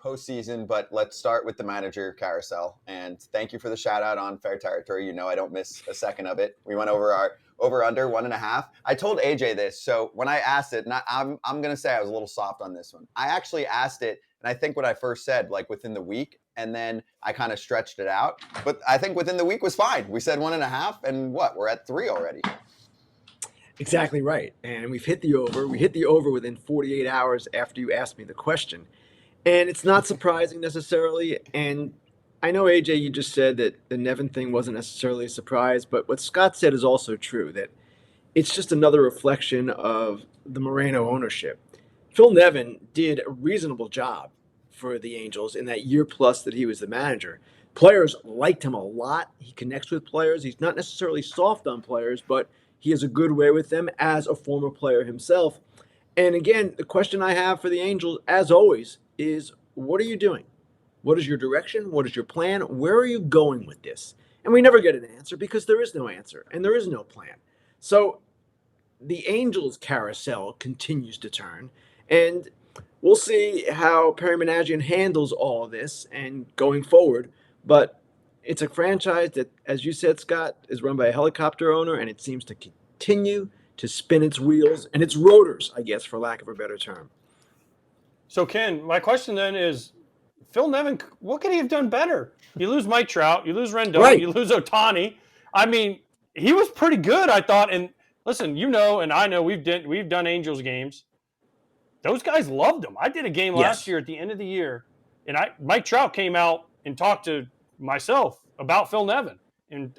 postseason, but let's start with the manager carousel. And thank you for the shout out on Fair Territory. You know I don't miss a second of it. We went over our over-under 1.5. I told AJ this, so when I asked it, and I'm going to say I was a little soft on this one. I actually asked it, and I think what I first said, like within the week, and then I kind of stretched it out. But I think within the week was fine. We said 1.5, and we're at 3 already. Exactly right. And we've hit the over. We hit the over within 48 hours after you asked me the question. And it's not surprising necessarily. And I know, AJ, you just said that the Nevin thing wasn't necessarily a surprise, but what Scott said is also true, that it's just another reflection of the Moreno ownership. Phil Nevin did a reasonable job for the Angels in that year plus that he was the manager. Players liked him a lot. He connects with players. He's not necessarily soft on players, but he has a good way with them as a former player himself. And again, the question I have for the Angels, as always, is what are you doing? What is your direction? What is your plan? Where are you going with this? And we never get an answer because there is no answer and there is no plan. So the Angels carousel continues to turn, and we'll see how Perry Managian handles all of this and going forward. But it's a franchise that, as you said, Scott, is run by a helicopter owner, and it seems to continue to spin its wheels and its rotors, I guess, for lack of a better term. So, Ken, my question then is, Phil Nevin, what could he have done better? You lose Mike Trout, you lose Rendon, Right. You lose Ohtani. I mean, he was pretty good, I thought. And listen, you know, and I know we've done Angels games. Those guys loved him. I did a game last year at the end of the year, and Mike Trout came out and talked to myself about Phil Nevin and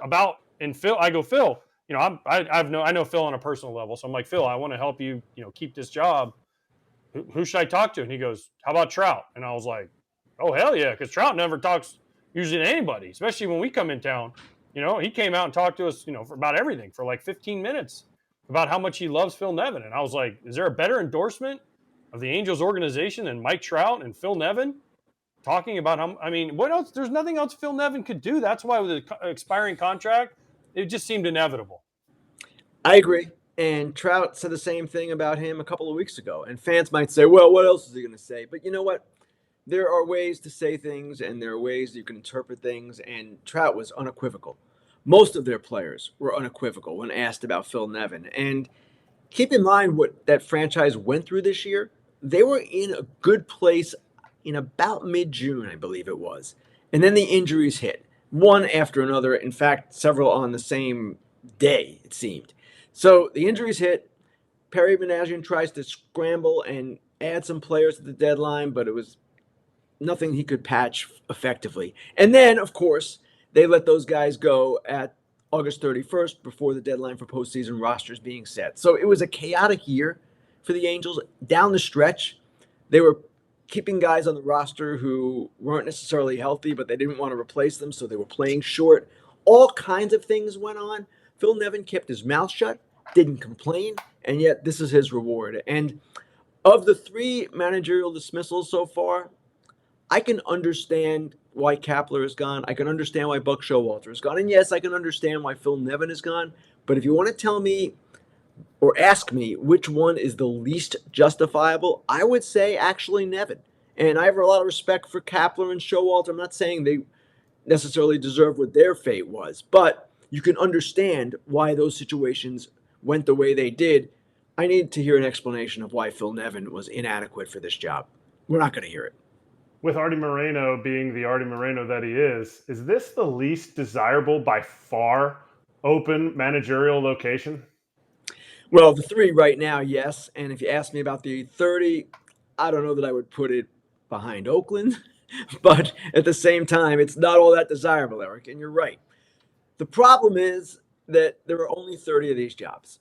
Phil. I go, Phil, you know, I know Phil on a personal level, so I'm like, Phil, I want to help you, you know, keep this job. Who should I talk to? And he goes, how about Trout? And I was like, oh hell yeah, because Trout never talks usually to anybody, especially when we come in town. You know, he came out and talked to us, you know, for about everything for like 15 minutes about how much he loves Phil Nevin. And I was like, is there a better endorsement of the Angels organization than Mike Trout and Phil Nevin? Talking about how, I mean, what else? There's nothing else Phil Nevin could do. That's why with the expiring contract, it just seemed inevitable. I agree. And Trout said the same thing about him a couple of weeks ago. And fans might say, well, what else is he going to say? But you know what? There are ways to say things, and there are ways you can interpret things. And Trout was unequivocal. Most of their players were unequivocal when asked about Phil Nevin. And keep in mind what that franchise went through this year. They were in a good place in about mid-June, I believe it was. And then the injuries hit, one after another. In fact, several on the same day, it seemed. So the injuries hit. Perry Managian tries to scramble and add some players at the deadline, but it was nothing he could patch effectively. And then, of course, they let those guys go at August 31st before the deadline for postseason rosters being set. So it was a chaotic year for the Angels. Down the stretch, they were keeping guys on the roster who weren't necessarily healthy, but they didn't want to replace them, so they were playing short. All kinds of things went on. Phil Nevin kept his mouth shut, didn't complain, and yet this is his reward. And of the 3 managerial dismissals so far, I can understand why Kapler is gone. I can understand why Buck Showalter is gone. And yes, I can understand why Phil Nevin is gone. But if you want to tell me or ask me which one is the least justifiable, I would say actually Nevin. And I have a lot of respect for Kapler and Showalter. I'm not saying they necessarily deserve what their fate was, but you can understand why those situations went the way they did. I need to hear an explanation of why Phil Nevin was inadequate for this job. We're not going to hear it. With Artie Moreno being the Artie Moreno that he is this the least desirable by far open managerial location? Well, the 3 right now, yes. And if you ask me about the 30, I don't know that I would put it behind Oakland. But at the same time, it's not all that desirable, Eric. And you're right. The problem is that there are only 30 of these jobs.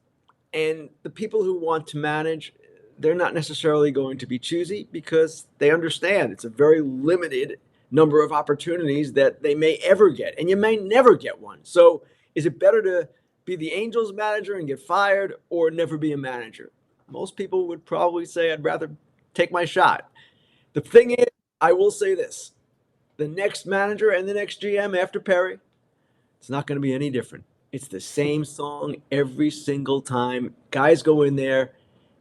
And the people who want to manage, they're not necessarily going to be choosy because they understand it's a very limited number of opportunities that they may ever get. And you may never get one. So is it better to be the Angels manager and get fired or never be a manager? Most people would probably say I'd rather take my shot. The thing is, I will say this. The next manager and the next GM after Perry, it's not going to be any different. It's the same song every single time. Guys go in there.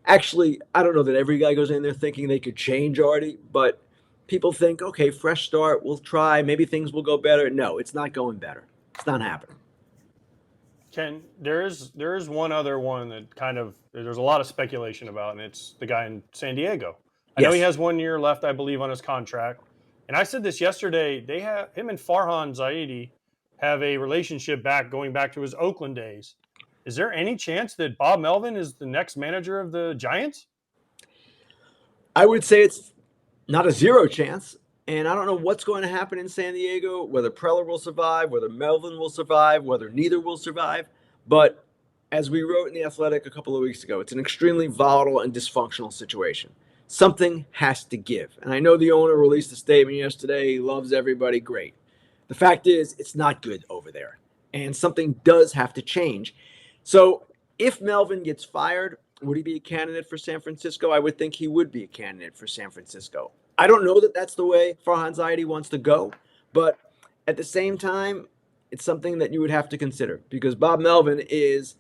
Actually, I don't know that every guy goes in there thinking they could change Artie, but people think, okay, fresh start, we'll try, maybe things will go better. No, it's not going better. It's not happening. Ken, there's one other one that there's a lot of speculation about, and it's the guy in San Diego. I know he has 1 year left, I believe, on his contract. And I said this yesterday. Him and Farhan Zaidi have a relationship going back to his Oakland days. Is there any chance that Bob Melvin is the next manager of the Giants? I would say it's not a zero chance. And I don't know what's going to happen in San Diego, whether Preller will survive, whether Melvin will survive, whether neither will survive. But as we wrote in The Athletic a couple of weeks ago, it's an extremely volatile and dysfunctional situation. Something has to give. And I know the owner released a statement yesterday. He loves everybody. Great. The fact is, it's not good over there. And something does have to change. So if Melvin gets fired, would he be a candidate for San Francisco? I would think he would be a candidate for San Francisco. I don't know that that's the way Farhan Zaidi wants to go, but at the same time, it's something that you would have to consider because Bob Melvin is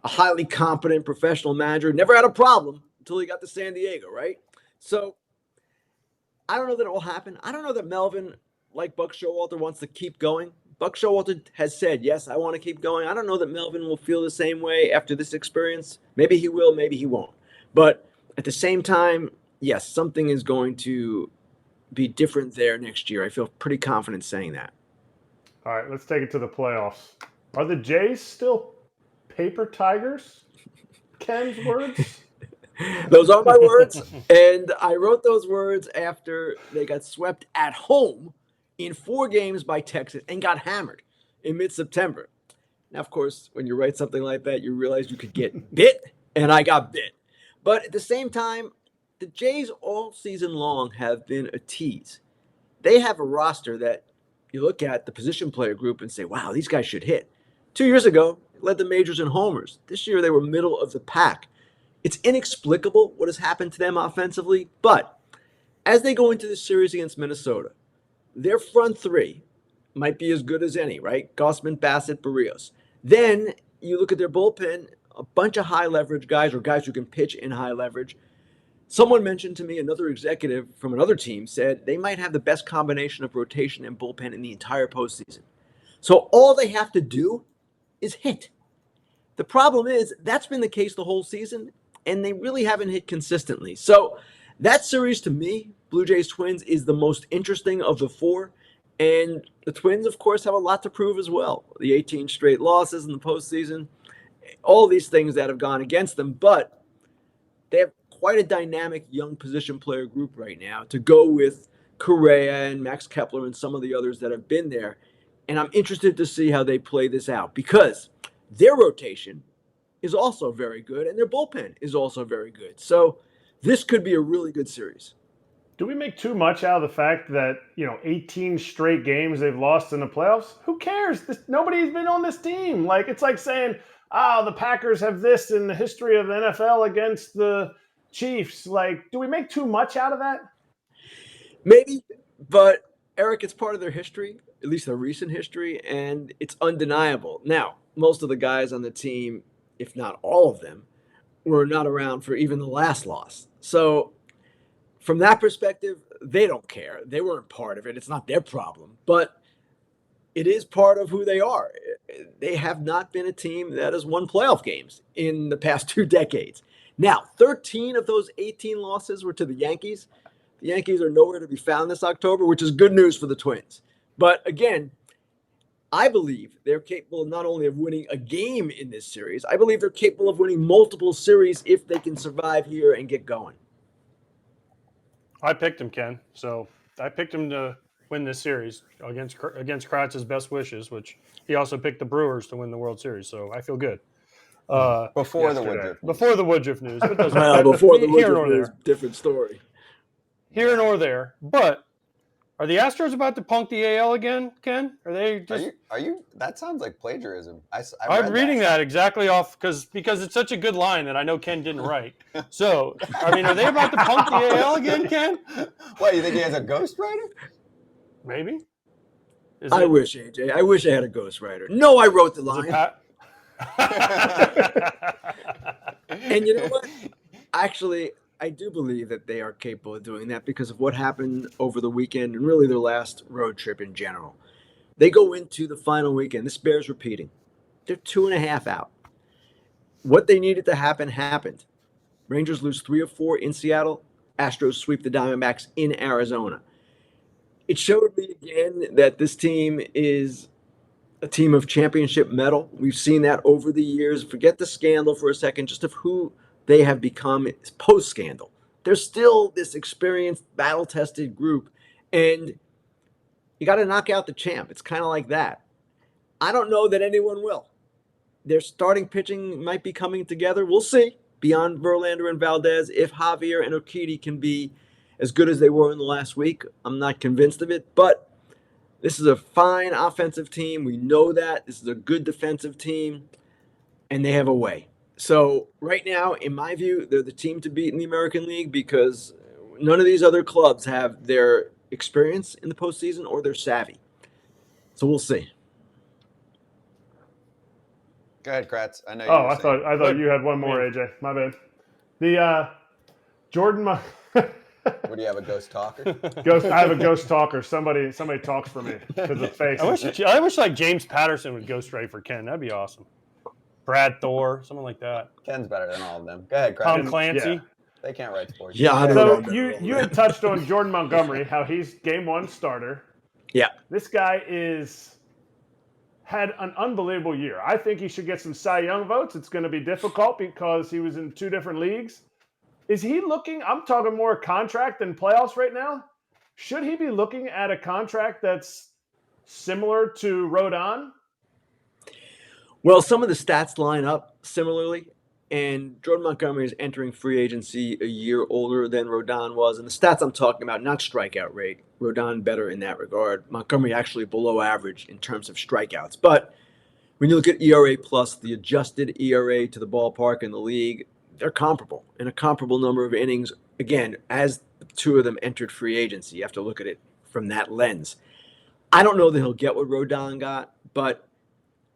a highly competent professional manager, never had a problem until he got to San Diego, right? So I don't know that it will happen. I don't know that Melvin, like Buck Showalter, wants to keep going. Buck Showalter has said, yes, I want to keep going. I don't know that Melvin will feel the same way after this experience. Maybe he will, maybe he won't. But at the same time, yes, something is going to be different there next year. I feel pretty confident saying that. All right, let's take it to the playoffs. Are the Jays still paper tigers? Ken's words? Those are my words. And I wrote those words after they got swept at home in 4 games by Texas and got hammered in mid-September. Now, of course, when you write something like that, you realize you could get bit, and I got bit. But at the same time, the Jays all season long have been a tease. They have a roster that you look at the position player group and say, wow, these guys should hit. 2 years ago, they led the majors in homers. This year, they were middle of the pack. It's inexplicable what has happened to them offensively, but as they go into this series against Minnesota, their front 3 might be as good as any, right? Gossman, Bassett, Barrios. Then you look at their bullpen, a bunch of high leverage guys or guys who can pitch in high leverage. Someone mentioned to me, another executive from another team said they might have the best combination of rotation and bullpen in the entire postseason. So all they have to do is hit. The problem is that's been the case the whole season, and they really haven't hit consistently. So that series to me, Blue Jays Twins, is the most interesting of the 4. And the Twins, of course, have a lot to prove as well. The 18 straight losses in the postseason, all these things that have gone against them. But they have quite a dynamic young position player group right now to go with Correa and Max Kepler and some of the others that have been there. And I'm interested to see how they play this out because their rotation is also very good and their bullpen is also very good. So this could be a really good series. Do we make too much out of the fact that, 18 straight games they've lost in the playoffs? Who cares? Nobody's been on this team. It's like saying, the Packers have this in the history of the NFL against the Chiefs. Do we make too much out of that? Maybe, but Eric, it's part of their history, at least their recent history, and it's undeniable. Now, most of the guys on the team, if not all of them, were not around for even the last loss. So from that perspective, they don't care. They weren't part of it. It's not their problem. But it is part of who they are. They have not been a team that has won playoff games in the past 2 decades. Now, 13 of those 18 losses were to the Yankees. The Yankees are nowhere to be found this October, which is good news for the Twins. But again, I believe they're capable not only of winning a game in this series, I believe they're capable of winning multiple series if they can survive here and get going. I picked him, Ken. So I picked him to win this series against Kratz's best wishes, which he also picked the Brewers to win the World Series. So I feel good. Before the Woodruff. Before the Woodruff news. But before the Woodruff news, different story. Here nor there. But are the Astros about to punk the AL again, Ken? Are they just? Are you? That sounds like plagiarism. I'm reading that exactly off because it's such a good line that I know Ken didn't write. So are they about to punk the AL again, Ken? What, you think he has a ghostwriter? Maybe. I wish, AJ. I wish I had a ghostwriter. No, I wrote the line. And you know what? Actually, I do believe that they are capable of doing that because of what happened over the weekend and really their last road trip in general. They go into the final weekend. This bears repeating. They're 2.5 out. What they needed to happen happened. Rangers lose 3 or 4 in Seattle. Astros sweep the Diamondbacks in Arizona. It showed me again that this team is a team of championship mettle. We've seen that over the years. Forget the scandal for a second, just of who they have become post-scandal. They're still this experienced, battle-tested group, and you got to knock out the champ. It's kind of like that. I don't know that anyone will. Their starting pitching might be coming together. We'll see. Beyond Verlander and Valdez, if Javier and Urquidy can be as good as they were in the last week, I'm not convinced of it. But this is a fine offensive team. We know that. This is a good defensive team, and they have a way. So right now, in my view, they're the team to beat in the American League because none of these other clubs have their experience in the postseason or their savvy. So we'll see. Go ahead, Kratz. I know. I thought you had one more, AJ. My bad. The Jordan. What do you have, a ghost talker? I have a ghost talker. Somebody talks for me because of face. I wish like James Patterson would ghostwrite for Ken. That'd be awesome. Brad Thor, someone like that. Ken's better than all of them. Go ahead, Kratz. Tom Clancy. Yeah. They can't write sports. Yeah, I so don't know. you had touched on Jordan Montgomery, how he's game 1 starter. Yeah. This guy had an unbelievable year. I think he should get some Cy Young votes. It's going to be difficult because he was in 2 different leagues. Is he looking, I'm talking more contract than playoffs right now. Should he be looking at a contract that's similar to Rodon? Well, some of the stats line up similarly, and Jordan Montgomery is entering free agency a year older than Rodon was. And the stats I'm talking about, not strikeout rate. Rodon better in that regard. Montgomery actually below average in terms of strikeouts. But when you look at ERA plus, the adjusted ERA to the ballpark in the league, they're comparable in a comparable number of innings. Again, as the 2 of them entered free agency, you have to look at it from that lens. I don't know that he'll get what Rodon got, but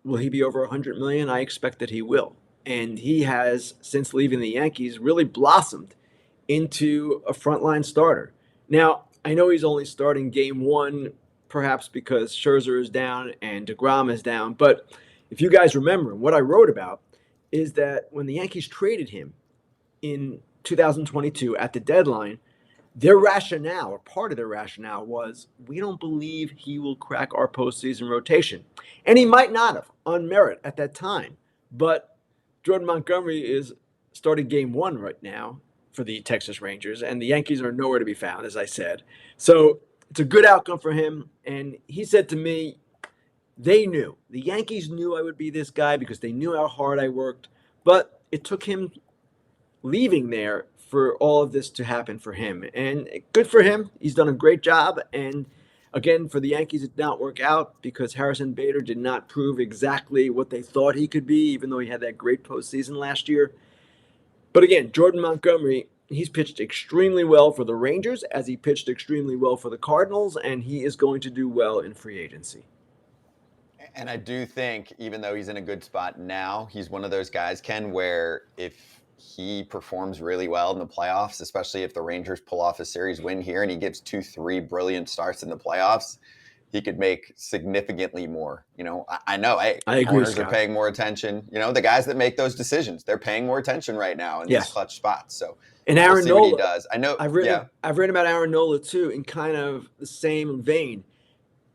will he be over $100 million? I expect that he will. And he has, since leaving the Yankees, really blossomed into a frontline starter. Now, I know he's only starting game 1, perhaps because Scherzer is down and DeGrom is down. But if you guys remember, what I wrote about is that when the Yankees traded him in 2022 at the deadline, their rationale, or part of their rationale, was we don't believe he will crack our postseason rotation. And he might not have on merit at that time. But Jordan Montgomery is starting game 1 right now for the Texas Rangers, and the Yankees are nowhere to be found, as I said. So it's a good outcome for him. And he said to me, the Yankees knew I would be this guy because they knew how hard I worked, but it took him leaving there for all of this to happen for him. And good for him. He's done a great job. And again, for the Yankees, it did not work out because Harrison Bader did not prove exactly what they thought he could be, even though he had that great postseason last year. But again, Jordan Montgomery, he's pitched extremely well for the Rangers as he pitched extremely well for the Cardinals, and he is going to do well in free agency. And I do think, even though he's in a good spot now, he's one of those guys, Ken, where if he performs really well in the playoffs, especially if the Rangers pull off a series win here and he gives 2-3 brilliant starts in the playoffs, he could make significantly more. I know, I agree, owners are paying more attention. The guys that make those decisions, they're paying more attention right now in these clutch spots. So, and Aaron Nola, what he does. I know. I've written about Aaron Nola too, in kind of the same vein.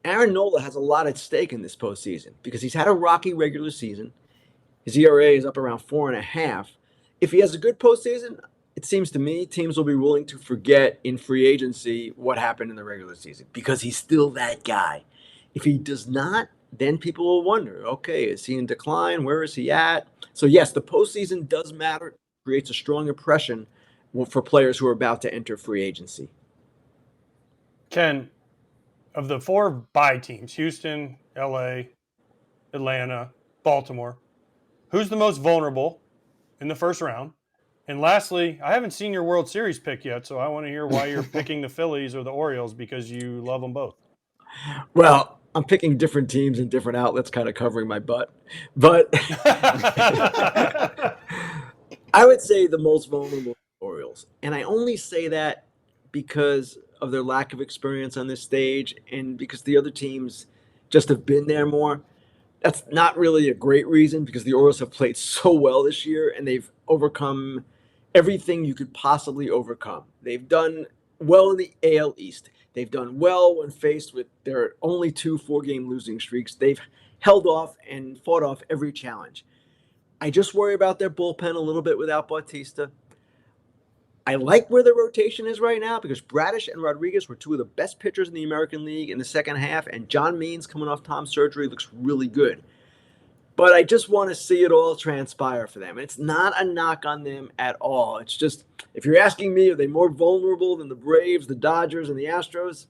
Aaron Nola has a lot at stake in this postseason because he's had a rocky regular season. His ERA is up around 4.5. If he has a good postseason, it seems to me teams will be willing to forget in free agency what happened in the regular season because he's still that guy. If he does not, then people will wonder, okay, is he in decline? Where is he at? So yes, the postseason does matter. It creates a strong impression for players who are about to enter free agency. Ken, of the 4 bye teams, Houston, LA, Atlanta, Baltimore, who's the most vulnerable in the first round? And lastly, I haven't seen your World Series pick yet, so I want to hear why you're picking the Phillies or the Orioles because you love them both. Well, I'm picking different teams in different outlets, kind of covering my butt. But I would say the most vulnerable Orioles. Orioles. And I only say that because of their lack of experience on this stage and because the other teams just have been there more. That's not really a great reason because the Orioles have played so well this year and they've overcome everything you could possibly overcome. They've done well in the AL East. They've done well when faced with their only 2 4-game losing streaks. They've held off and fought off every challenge. I just worry about their bullpen a little bit without Bautista. I like where their rotation is right now because Bradish and Rodriguez were 2 of the best pitchers in the American League in the second half, and John Means, coming off Tom's surgery, looks really good. But I just want to see it all transpire for them. It's not a knock on them at all. It's just, if you're asking me, are they more vulnerable than the Braves, the Dodgers, and the Astros?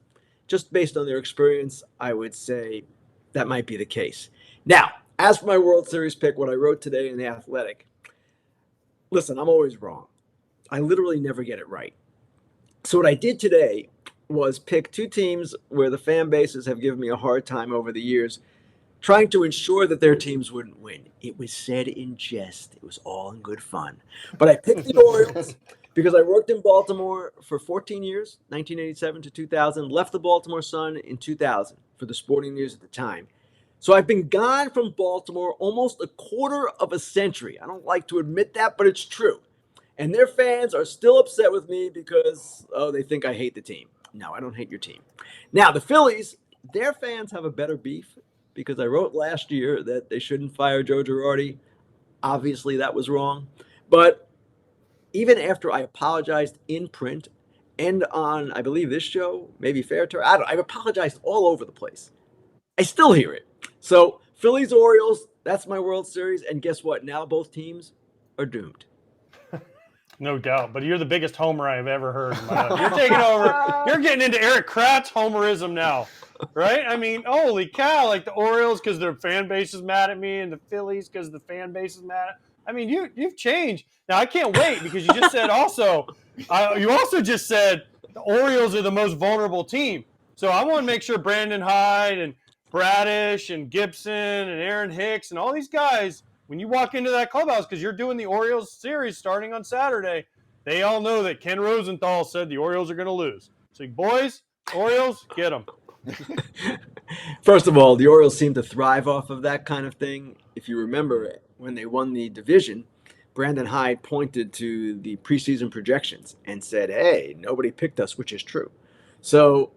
Just based on their experience, I would say that might be the case. Now, as for my World Series pick, what I wrote today in The Athletic, listen, I'm always wrong. I literally never get it right. So what I did today was pick 2 teams where the fan bases have given me a hard time over the years, trying to ensure that their teams wouldn't win. It was said in jest. It was all in good fun. But I picked the Orioles because I worked in Baltimore for 14 years, 1987 to 2000, left the Baltimore Sun in 2000 for the Sporting News at the time. So I've been gone from Baltimore almost a quarter of a century. I don't like to admit that, but it's true. And their fans are still upset with me because, they think I hate the team. No, I don't hate your team. Now, the Phillies, their fans have a better beef because I wrote last year that they shouldn't fire Joe Girardi. Obviously, that was wrong. But even after I apologized in print and on, I believe, this show, maybe Fair Tour, I've apologized all over the place. I still hear it. So, Phillies, Orioles, that's my World Series. And guess what? Now both teams are doomed. No doubt, but you're the biggest homer I have ever heard in my life. You're taking over. You're getting into Eric Kratz homerism now, right? I mean, holy cow! Like the Orioles because their fan base is mad at me, and the Phillies because the fan base is mad. I mean, you've changed. Now I can't wait because you just said also, you also just said the Orioles are the most vulnerable team. So I want to make sure Brandon Hyde and Bradish and Gibson and Aaron Hicks and all these guys, when you walk into that clubhouse, because you're doing the Orioles series starting on Saturday, they all know that Ken Rosenthal said the Orioles are going to lose. So, boys, Orioles, get them. First of all, the Orioles seem to thrive off of that kind of thing. If you remember, when they won the division, Brandon Hyde pointed to the preseason projections and said, hey, nobody picked us, which is true. So,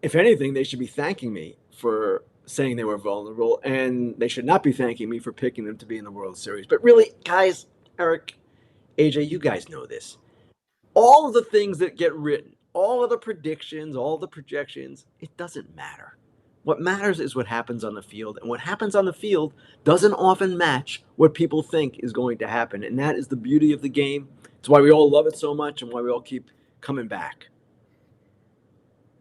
if anything, they should be thanking me for saying they were vulnerable, and they should not be thanking me for picking them to be in the World Series. But really, guys, Eric, AJ, you guys know this. All of the things that get written, all of the predictions, all the projections, it doesn't matter. What matters is what happens on the field, and what happens on the field doesn't often match what people think is going to happen, and that is the beauty of the game. It's why we all love it so much and why we all keep coming back.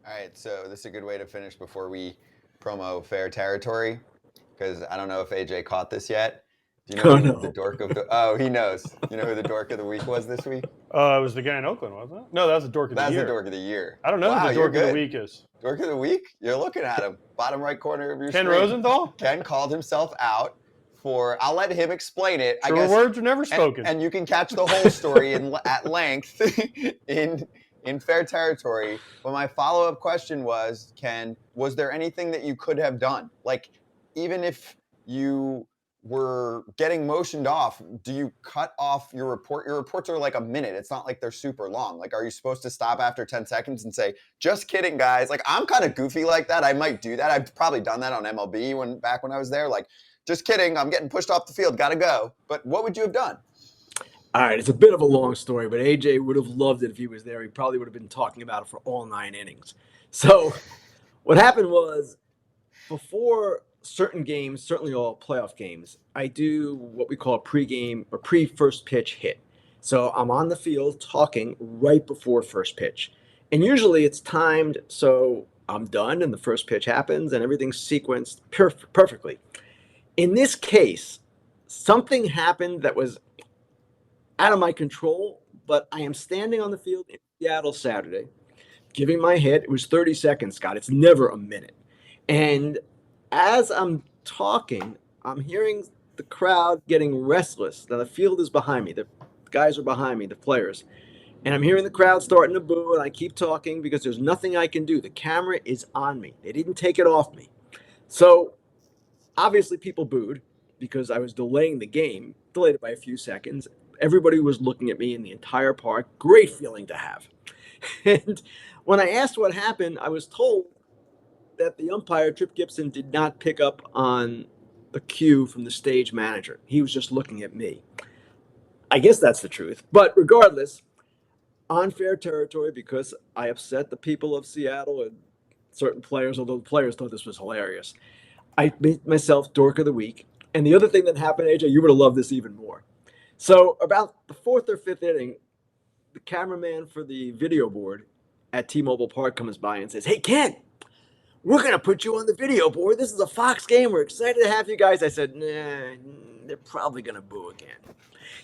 All right, so this is a good way to finish before we promo Fair Territory, because I don't know if AJ caught this yet. Do you know who the dork of the? Oh, he knows. You know who the dork of the week was this week? It was the guy in Oakland, wasn't it? No, that was the dork of the year. That's the dork of the year. I don't know who the dork of the week is. Dork of the week? You're looking at him, bottom right corner of your Ken screen. Rosenthal? Ken called himself out for. I'll let him explain it. True I guess words are never spoken. And you can catch the whole story at length in Fair Territory. But my follow-up question was, Ken, was there anything that you could have done? Like, even if you were getting motioned off, do you cut off your report? Your reports are like a minute. It's not like they're super long. Like, are you supposed to stop after 10 seconds and say, just kidding, guys? Like, I'm kind of goofy like that. I might do that. I've probably done that on MLB back when I was there. Like, just kidding. I'm getting pushed off the field. Got to go. But what would you have done? All right, it's a bit of a long story, but AJ would have loved it if he was there. He probably would have been talking about it for all 9 innings. So what happened was, before certain games, certainly all playoff games, I do what we call a pregame or pre-first pitch hit. So I'm on the field talking right before first pitch. And usually it's timed so I'm done and the first pitch happens and everything's sequenced perfectly. In this case, something happened that was out of my control, but I am standing on the field in Seattle Saturday, giving my hit. It was 30 seconds, Scott. It's never a minute. And as I'm talking, I'm hearing the crowd getting restless. Now, the field is behind me. The guys are behind me, the players. And I'm hearing the crowd starting to boo, and I keep talking because there's nothing I can do. The camera is on me. They didn't take it off me. So obviously people booed because I was delaying the game, delayed it by a few seconds. Everybody was looking at me in the entire park. Great feeling to have. And when I asked what happened, I was told that the umpire, Trip Gibson, did not pick up on the cue from the stage manager. He was just looking at me. I guess that's the truth. But regardless, unfair territory because I upset the people of Seattle and certain players, although the players thought this was hilarious. I made myself dork of the week. And the other thing that happened, AJ, you would have loved this even more. So about the fourth or fifth inning, the cameraman for the video board at T-Mobile Park comes by and says, "Hey, Ken, we're going to put you on the video board. This is a Fox game. We're excited to have you guys." I said, "Nah, they're probably going to boo again."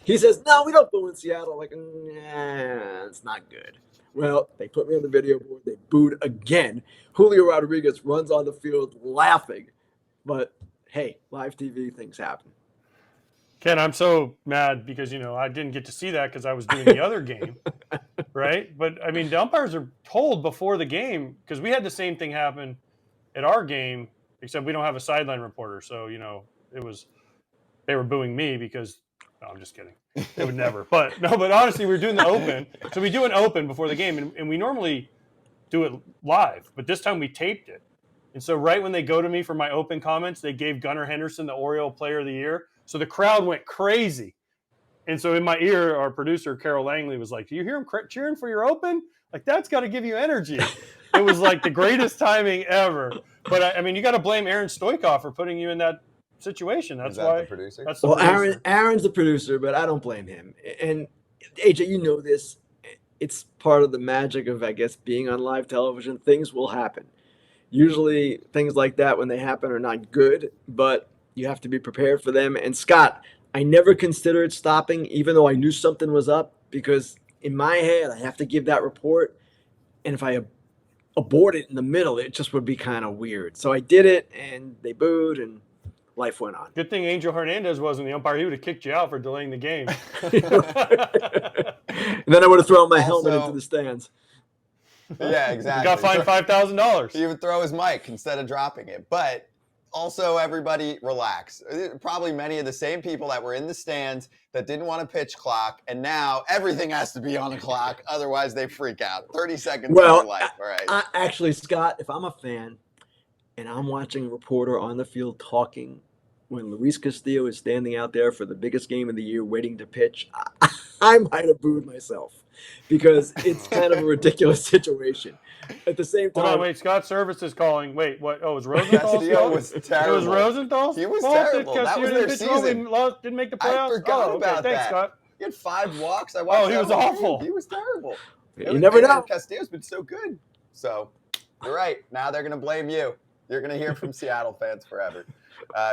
He says, "No, we don't boo in Seattle." I'm like, "Nah, it's not good." Well, they put me on the video board. They booed again. Julio Rodriguez runs on the field laughing. But hey, live TV, things happen. Ken, I'm so mad because, I didn't get to see that because I was doing the other game, right? But, I mean, the umpires are told before the game, because we had the same thing happen at our game, except we don't have a sideline reporter. So, they were booing me because, no, I'm just kidding. They would never. But honestly, we were doing the open. So we do an open before the game, and we normally do it live. But this time we taped it. And so right when they go to me for my open comments, they gave Gunnar Henderson the Oriole Player of the Year. So the crowd went crazy. And so in my ear, our producer, Carol Langley, was like, "Do you hear him cheering for your open? Like, that's got to give you energy." It was like the greatest timing ever. But, I mean, you got to blame Aaron Stoikov for putting you in that situation. That's why. The producer? That's the Well, producer. Aaron's the producer, but I don't blame him. And AJ, you know this. It's part of the magic of, I guess, being on live television. Things will happen. Usually things like that, when they happen, are not good, but you have to be prepared for them. And Scott, I never considered stopping, even though I knew something was up, because in my head, I have to give that report. And if I abort it in the middle, it just would be kind of weird. So I did it, and they booed, and life went on. Good thing Angel Hernandez wasn't the umpire. He would have kicked you out for delaying the game. And then I would have thrown my helmet into the stands. Yeah, exactly. He got fined $5,000. He would throw his mic instead of dropping it. But also, everybody relax. Probably many of the same people that were in the stands that didn't want a pitch clock, and now everything has to be on a clock. Otherwise, they freak out. 30 seconds of their life. All right. Actually, Scott, if I'm a fan and I'm watching a reporter on the field talking when Luis Castillo is standing out there for the biggest game of the year waiting to pitch, I might have booed myself because it's kind of a ridiculous situation. At the same time, Hold on, wait. Scott Service is calling. Wait, what? Oh, it was Rosenthal? Castillo was terrible. It was Rosenthal? He was terrible. That was their season. Didn't make the playoffs? I forgot about Thanks, that. Scott. He had 5 walks. I watched. He was awful. He was terrible. You never know. Castillo's been so good. So you're right. Now they're going to blame you. You're going to hear from Seattle fans forever.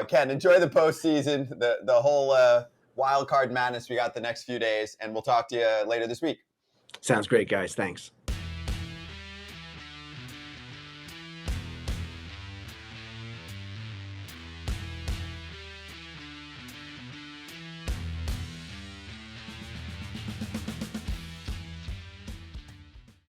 Ken, enjoy the postseason, the whole wild card madness we got the next few days, and we'll talk to you later this week. Sounds great, guys. Thanks.